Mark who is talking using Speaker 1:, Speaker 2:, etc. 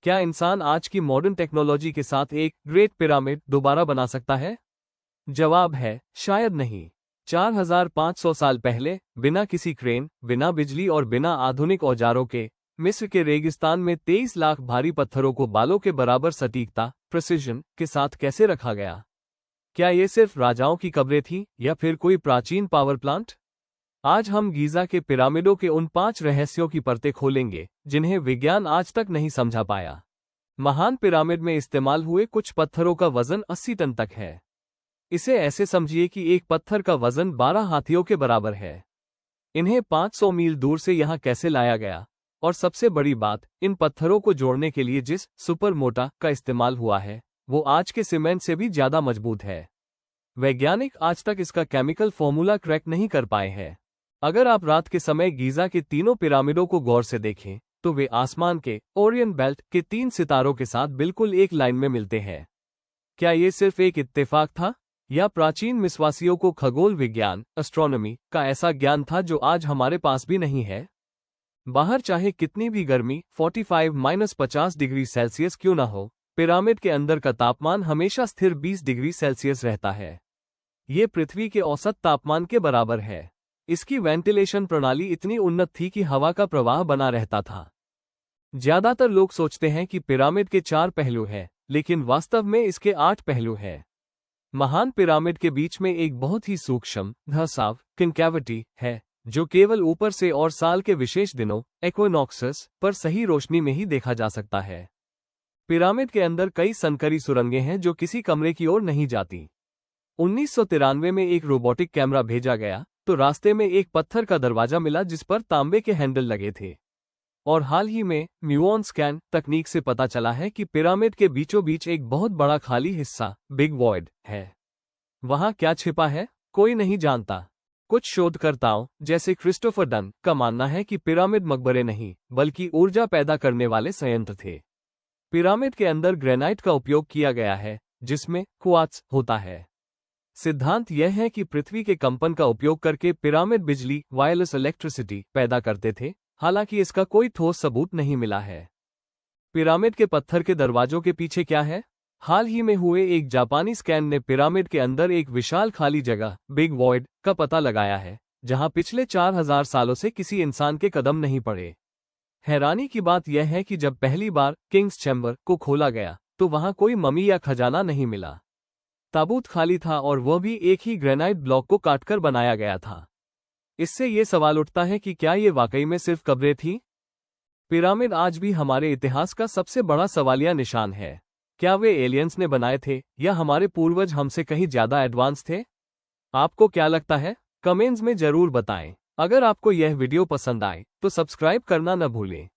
Speaker 1: क्या इंसान आज की मॉडर्न टेक्नोलॉजी के साथ एक ग्रेट पिरामिड दोबारा बना सकता है? जवाब है शायद नहीं। 4500 साल पहले बिना किसी क्रेन, बिना बिजली और बिना आधुनिक औजारों के मिस्र के रेगिस्तान में 23 लाख भारी पत्थरों को बालों के बराबर सटीकता प्रिसिजन के साथ कैसे रखा गया? क्या ये सिर्फ राजाओं की कब्रें थीं या फिर कोई प्राचीन पावर प्लांट? आज हम गीज़ा के पिरामिडों के उन 5 रहस्यों की परतें खोलेंगे जिन्हें विज्ञान आज तक नहीं समझा पाया। महान पिरामिड में इस्तेमाल हुए कुछ पत्थरों का वजन 80 टन तक है। इसे ऐसे समझिए कि एक पत्थर का वजन 12 हाथियों के बराबर है। इन्हें 500 मील दूर से यहाँ कैसे लाया गया? और सबसे बड़ी बात, इन पत्थरों को जोड़ने के लिए जिस सुपर मोटा का इस्तेमाल हुआ है वो आज के सीमेंट से भी ज्यादा मजबूत है। वैज्ञानिक आज तक इसका केमिकल फॉर्मूला क्रैक नहीं कर पाए हैं। अगर आप रात के समय गीज़ा के तीनों पिरामिडों को गौर से देखें तो वे आसमान के ओरियन बेल्ट के 3 सितारों के साथ बिल्कुल एक लाइन में मिलते हैं। क्या ये सिर्फ एक इत्तेफाक था या प्राचीन मिस्रवासियों को खगोल विज्ञान एस्ट्रोनॉमी का ऐसा ज्ञान था जो आज हमारे पास भी नहीं है? बाहर चाहे कितनी भी गर्मी 45-50 डिग्री सेल्सियस क्यों ना हो, पिरामिड के अंदर का तापमान हमेशा स्थिर 20 डिग्री सेल्सियस रहता है। ये पृथ्वी के औसत तापमान के बराबर है। इसकी वेंटिलेशन प्रणाली इतनी उन्नत थी कि हवा का प्रवाह बना रहता था। ज्यादातर लोग सोचते हैं कि पिरामिड के 4 पहलू हैं, लेकिन वास्तव में इसके 8 पहलू हैं। महान पिरामिड के बीच में एक बहुत ही सूक्ष्म धंसाव कनकैविटी है जो केवल ऊपर से और साल के विशेष दिनों इक्विनॉक्सेस पर सही रोशनी में ही देखा जा सकता है। पिरामिड के अंदर कई संकरी सुरंगें हैं जो किसी कमरे की ओर नहीं जाती। 1993 में एक रोबोटिक कैमरा भेजा गया तो रास्ते में एक पत्थर का दरवाजा मिला जिस पर तांबे के हैंडल लगे थे। और हाल ही में म्यूऑन स्कैन तकनीक से पता चला है कि पिरामिड के बीचों बीच एक बहुत बड़ा खाली हिस्सा बिग वॉइड है। वहां क्या छिपा है कोई नहीं जानता। कुछ शोधकर्ताओं जैसे क्रिस्टोफर डन का मानना है कि पिरामिड मकबरे नहीं बल्कि ऊर्जा पैदा करने वाले संयंत्र थे। पिरामिड के अंदर ग्रेनाइट का उपयोग किया गया है जिसमें क्वार्ट्ज होता है। सिद्धांत यह है कि पृथ्वी के कंपन का उपयोग करके पिरामिड बिजली वायरलेस इलेक्ट्रिसिटी पैदा करते थे, हालांकि इसका कोई ठोस सबूत नहीं मिला है। पिरामिड के पत्थर के दरवाजों के पीछे क्या है? हाल ही में हुए एक जापानी स्कैन ने पिरामिड के अंदर एक विशाल खाली जगह बिग वॉइड का पता लगाया है जहां पिछले 4000 सालों से किसी इंसान के कदम नहीं पड़े। हैरानी की बात यह है कि जब पहली बार किंग्स चैम्बर को खोला गया तो वहां कोई ममी या खजाना नहीं मिला। ताबूत खाली था और वह भी एक ही ग्रेनाइट ब्लॉक को काटकर बनाया गया था। इससे ये सवाल उठता है कि क्या ये वाकई में सिर्फ कब्रें थीं? पिरामिड आज भी हमारे इतिहास का सबसे बड़ा सवालिया निशान है। क्या वे एलियंस ने बनाए थे या हमारे पूर्वज हमसे कहीं ज्यादा एडवांस थे? आपको क्या लगता है? कमेंट्स में जरूर बताएं। अगर आपको यह वीडियो पसंद आए तो सब्सक्राइब करना न भूलें।